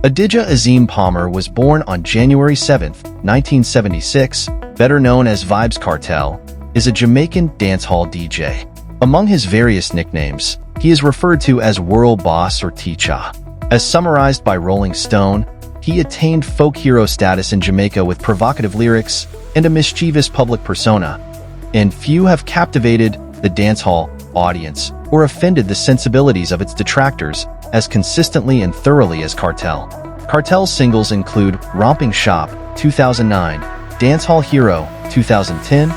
Adidja Azim Palmer was born on January 7, 1976, better known as Vybz Kartel, is a Jamaican dancehall DJ. Among his various nicknames, he is referred to as World Boss or Teacher. As summarized by Rolling Stone, he attained folk hero status in Jamaica with provocative lyrics and a mischievous public persona, and few have captivated the dancehall audience or offended the sensibilities of its detractors as consistently and thoroughly as Kartel. Kartel's singles include Romping Shop, 2009, Dancehall Hero, 2010,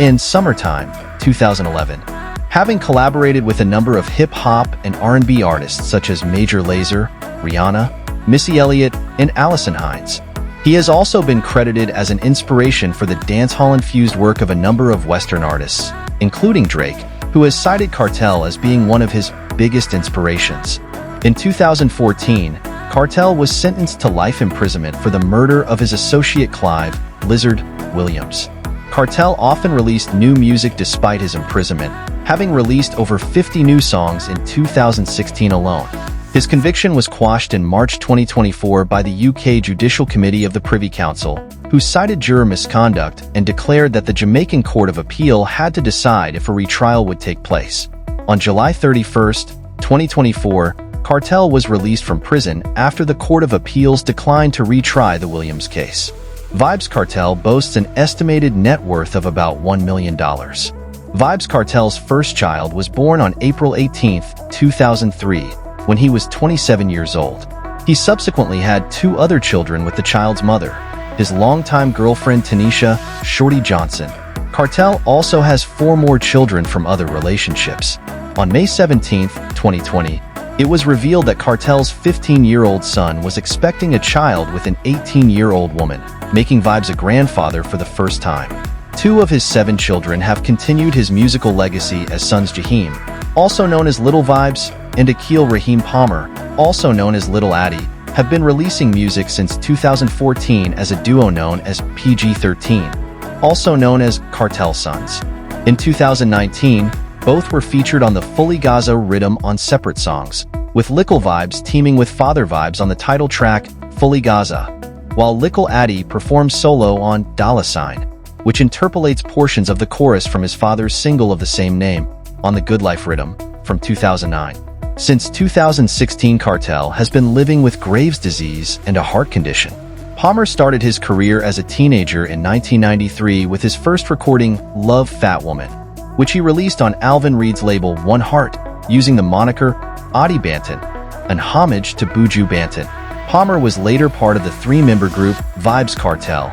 and Summertime, 2011. Having collaborated with a number of hip-hop and R&B artists such as Major Lazer, Rihanna, Missy Elliott, and Allison Hines. He has also been credited as an inspiration for the dancehall-infused work of a number of Western artists, including Drake, who has cited Kartel as being one of his biggest inspirations. In 2014, Kartel was sentenced to life imprisonment for the murder of his associate Clive "Lizard" Williams. Kartel often released new music despite his imprisonment, having released over 50 new songs in 2016 alone. His conviction was quashed in March 2024 by the UK Judicial Committee of the Privy Council, who cited juror misconduct and declared that the Jamaican Court of Appeal had to decide if a retrial would take place. On July 31, 2024, Kartel was released from prison after the Court of Appeals declined to retry the Williams case. Vybz Kartel boasts an estimated net worth of about $1 million. Vybz Kartel's first child was born on April 18, 2003, when he was 27 years old. He subsequently had two other children with the child's mother, his longtime girlfriend Tanisha "Shorty" Johnson. Kartel also has 4 more children from other relationships. On May 17, 2020, it was revealed that Kartel's 15-year-old son was expecting a child with an 18-year-old woman, making Vybz a grandfather for the first time. 2 of his 7 children have continued his musical legacy as sons Jaheim, also known as Little Vybz, and Akil Raheem Palmer, also known as Little Addy, have been releasing music since 2014 as a duo known as PG-13, also known as Kartel Sons. In 2019, both were featured on the Fully Gaza rhythm on separate songs, with Lickle Vybz teaming with Father Vybz on the title track Fully Gaza, while Lickle Addy performs solo on Dollar Sign, which interpolates portions of the chorus from his father's single of the same name, on the Good Life rhythm, from 2009. Since 2016, Kartel has been living with Graves' disease and a heart condition. Palmer started his career as a teenager in 1993 with his first recording, Love Fat Woman, which he released on Alvin Reed's label One Heart, using the moniker Adi Banton, an homage to Buju Banton. Palmer was later part of the 3-member group Vybz Kartel,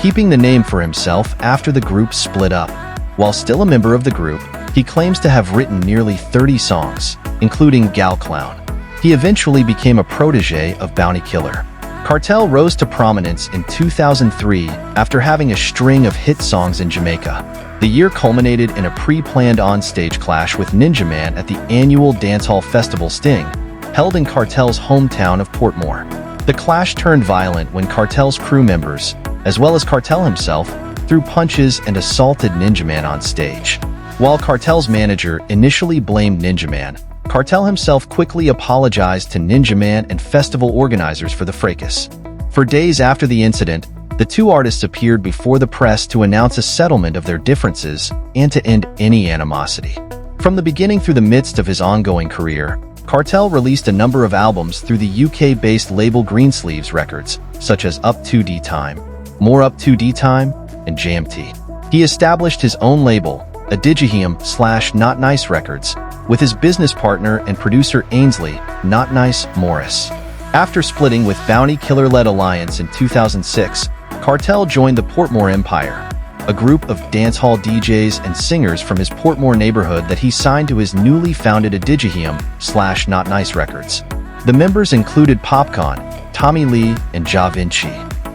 keeping the name for himself after the group split up. While still a member of the group, he claims to have written nearly 30 songs, including Gal Clown. He eventually became a protege of Bounty Killer. Kartel rose to prominence in 2003 after having a string of hit songs in Jamaica. The year culminated in a pre-planned on-stage clash with Ninja Man at the annual dancehall festival Sting, held in Kartel's hometown of Portmore. The clash turned violent when Kartel's crew members, as well as Kartel himself, threw punches and assaulted Ninja Man on stage. While Kartel's manager initially blamed Ninja Man, Kartel himself quickly apologized to Ninja Man and festival organizers for the fracas. For days after the incident, the 2 artists appeared before the press to announce a settlement of their differences and to end any animosity. From the beginning through the midst of his ongoing career, Kartel released a number of albums through the UK-based label Greensleeves Records, such as Up 2D Time, More Up 2D Time, and JMT. He established his own label, Adigiheim/Not Nice Records, with his business partner and producer Ainsley Not Nice Morris. After splitting with Bounty Killer-led Alliance in 2006, Kartel joined the Portmore Empire, a group of dancehall DJs and singers from his Portmore neighborhood that he signed to his newly founded Adigiheim/Not Nice Records. The members included Popcaan, Tommy Lee, and Ja Vinci.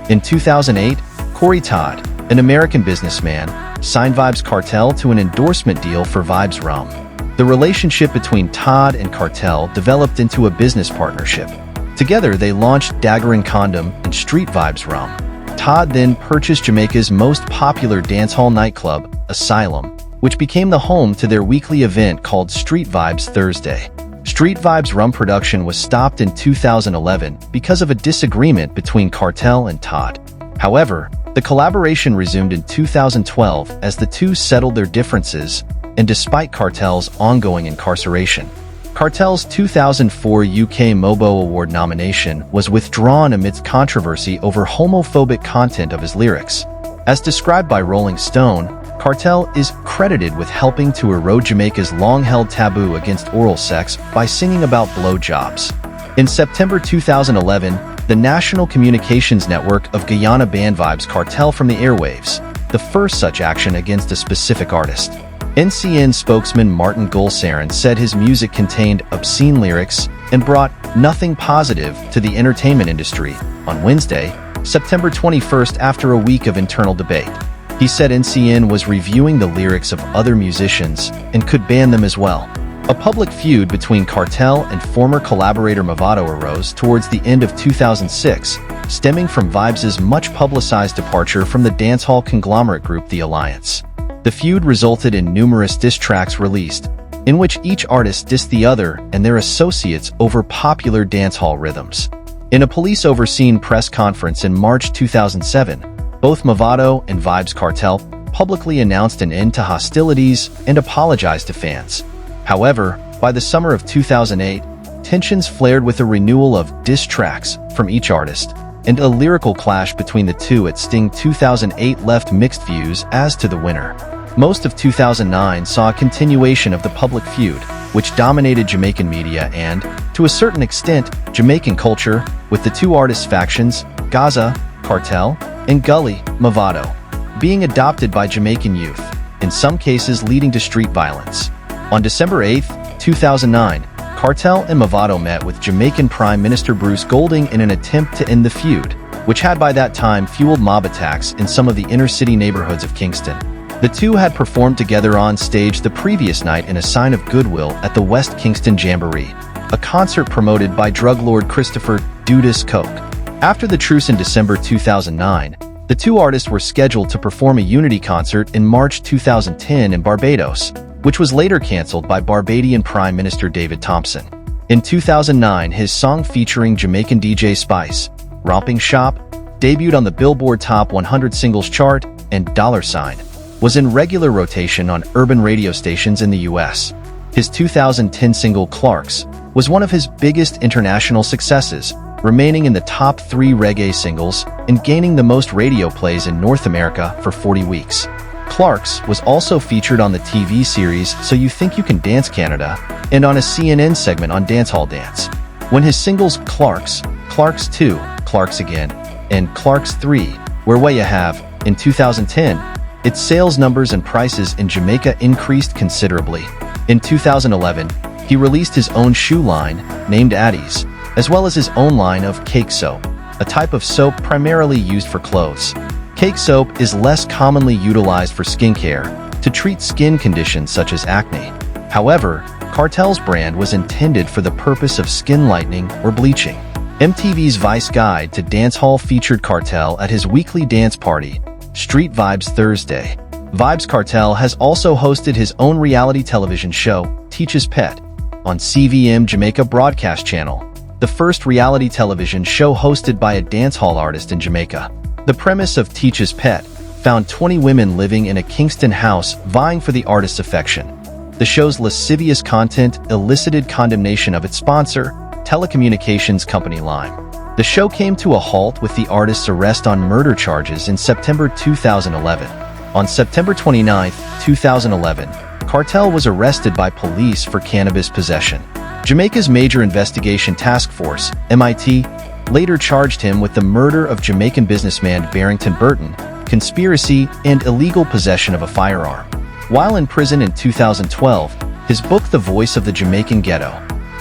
In 2008, Corey Todd, an American businessman, signed Vybz Kartel to an endorsement deal for Vybz Rum. The relationship between Todd and Kartel developed into a business partnership. Together, they launched Dagger and Condom and Street Vybz Rum. Todd then purchased Jamaica's most popular dancehall nightclub, Asylum, which became the home to their weekly event called Street Vybz Thursday. Street Vybz rum production was stopped in 2011 because of a disagreement between Kartel and Todd. However, the collaboration resumed in 2012 as the two settled their differences, and despite Kartel's ongoing incarceration. Kartel's 2004 UK MOBO Award nomination was withdrawn amidst controversy over homophobic content of his lyrics. As described by Rolling Stone, Kartel is credited with helping to erode Jamaica's long-held taboo against oral sex by singing about blowjobs. In September 2011, the National Communications Network of Guyana banned Vybz Kartel from the airwaves, the first such action against a specific artist. NCN spokesman Martin Gulsaran said his music contained obscene lyrics and brought nothing positive to the entertainment industry on Wednesday, September 21st, after a week of internal debate. He said NCN was reviewing the lyrics of other musicians and could ban them as well. A public feud between Kartel and former collaborator Mavado arose towards the end of 2006, stemming from Vybz's much-publicized departure from the dancehall conglomerate group The Alliance. The feud resulted in numerous diss tracks released, in which each artist dissed the other and their associates over popular dancehall rhythms. In a police-overseen press conference in March 2007, both Mavado and Vybz Kartel publicly announced an end to hostilities and apologized to fans. However, by the summer of 2008, tensions flared with a renewal of diss tracks from each artist, and a lyrical clash between the two at Sting 2008 left mixed views as to the winner. Most of 2009 saw a continuation of the public feud, which dominated Jamaican media and, to a certain extent, Jamaican culture, with the two artist factions, Gaza, Kartel, and Gully, Mavado, being adopted by Jamaican youth, in some cases leading to street violence. On December 8, 2009, Kartel and Mavado met with Jamaican Prime Minister Bruce Golding in an attempt to end the feud, which had by that time fueled mob attacks in some of the inner-city neighborhoods of Kingston. The two had performed together on stage the previous night in a sign of goodwill at the West Kingston Jamboree, a concert promoted by drug lord Christopher Dudas Coke. After the truce in December 2009, the two artists were scheduled to perform a unity concert in March 2010 in Barbados, which was later cancelled by Barbadian Prime Minister David Thompson. In 2009, his song featuring Jamaican DJ Spice, Romping Shop, debuted on the Billboard Top 100 Singles chart, and $, was in regular rotation on urban radio stations in the US. His 2010 single Clarks was one of his biggest international successes, remaining in the top 3 reggae singles and gaining the most radio plays in North America for 40 weeks. Clarks was also featured on the TV series So You Think You Can Dance Canada and on a CNN segment on Dancehall Dance. When his singles Clarks, Clarks 2, Clarks Again, and Clarks 3 were What You Have, in 2010, its sales numbers and prices in Jamaica increased considerably. In 2011, he released his own shoe line, named Addie's, as well as his own line of cake soap, a type of soap primarily used for clothes. Cake soap is less commonly utilized for skincare, to treat skin conditions such as acne. However, Kartel's brand was intended for the purpose of skin lightening or bleaching. MTV's Vice Guide to Dancehall featured Kartel at his weekly dance party, Street Vybz Thursday. Vybz Kartel has also hosted his own reality television show, Teacher's Pet, on CVM Jamaica Broadcast Channel, the first reality television show hosted by a dancehall artist in Jamaica. The premise of Teacher's Pet found 20 women living in a Kingston house vying for the artist's affection. The show's lascivious content elicited condemnation of its sponsor, telecommunications company Lime. The show came to a halt with the artist's arrest on murder charges in September 2011. On September 29, 2011, Kartel was arrested by police for cannabis possession. Jamaica's Major Investigation Task Force, MIT, later charged him with the murder of Jamaican businessman Barrington Burton, conspiracy, and illegal possession of a firearm. While in prison in 2012, his book The Voice of the Jamaican Ghetto,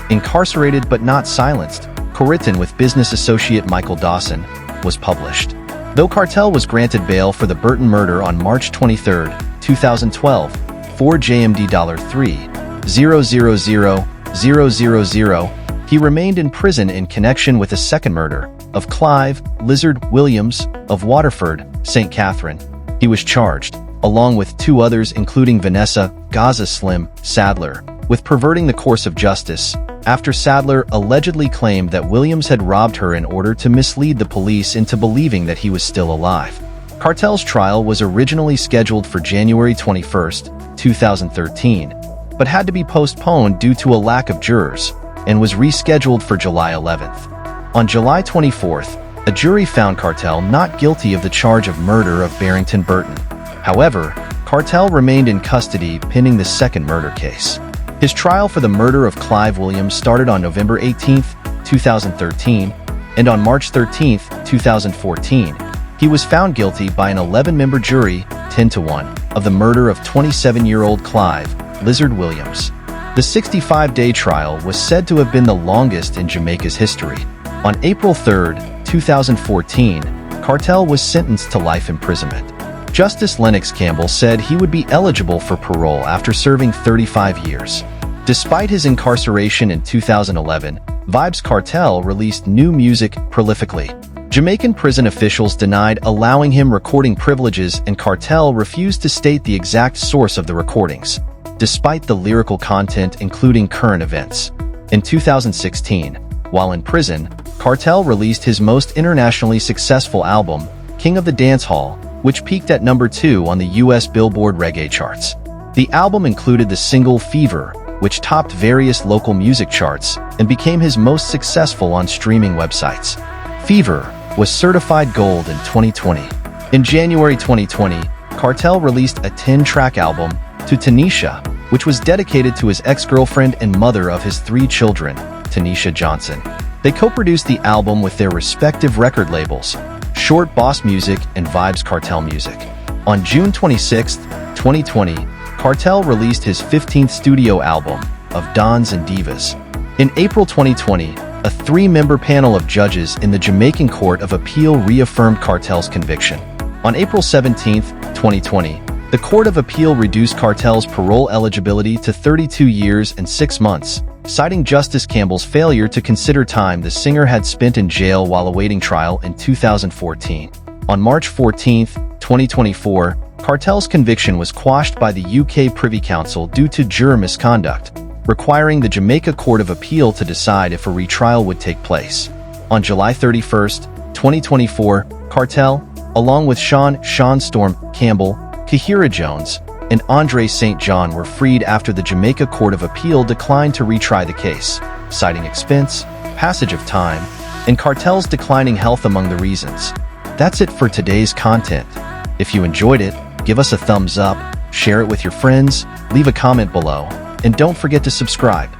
Incarcerated but Not Silenced, co-written with business associate Michael Dawson, was published. Though Kartel was granted bail for the Burton murder on March 23, 2012, for JMD $3,000,000, he remained in prison in connection with a second murder of Clive Lizard Williams of Waterford, St. Catherine. He was charged, along with 2 others including Vanessa Gaza Slim Sadler, with perverting the course of justice, after Sadler allegedly claimed that Williams had robbed her in order to mislead the police into believing that he was still alive. Kartel's trial was originally scheduled for January 21, 2013, but had to be postponed due to a lack of jurors, and was rescheduled for July 11th. On July 24th, a jury found Kartel not guilty of the charge of murder of Barrington Burton. However, Kartel remained in custody pending the second murder case. His trial for the murder of Clive Williams started on November 18, 2013, and on March 13, 2014, he was found guilty by an 11-member jury, 10-1, of the murder of 27-year-old Clive "Lizard" Williams. The 65-day trial was said to have been the longest in Jamaica's history. On April 3, 2014, Kartel was sentenced to life imprisonment. Justice Lennox Campbell said he would be eligible for parole after serving 35 years. Despite his incarceration in 2011, Vybz Kartel released new music prolifically. Jamaican prison officials denied allowing him recording privileges, and Kartel refused to state the exact source of the recordings, despite the lyrical content including current events. In 2016, while in prison, Kartel released his most internationally successful album, King of the Dancehall, which peaked at number 2 on the US Billboard Reggae charts. The album included the single Fever, which topped various local music charts and became his most successful on streaming websites. Fever was certified gold in 2020. In January 2020, Kartel released a 10-track album, To Tanisha, which was dedicated to his ex-girlfriend and mother of his 3 children, Tanisha Johnson. They co-produced the album with their respective record labels, Short Boss Music and Vybz Kartel Music. On June 26, 2020, Kartel released his 15th studio album, Of Dons and Divas. In April 2020, a 3-member panel of judges in the Jamaican Court of Appeal reaffirmed Kartel's conviction. On April 17, 2020, the Court of Appeal reduced Kartel's parole eligibility to 32 years and 6 months, citing Justice Campbell's failure to consider time the singer had spent in jail while awaiting trial in 2014. On March 14, 2024, Kartel's conviction was quashed by the UK Privy Council due to juror misconduct, requiring the Jamaica Court of Appeal to decide if a retrial would take place. On July 31, 2024, Kartel, along with Sean Storm Campbell, Kahira Jones, and Andre St. John were freed after the Jamaica Court of Appeal declined to retry the case, citing expense, passage of time, and Kartel's declining health among the reasons. That's it for today's content. If you enjoyed it, give us a thumbs up, share it with your friends, leave a comment below, and don't forget to subscribe.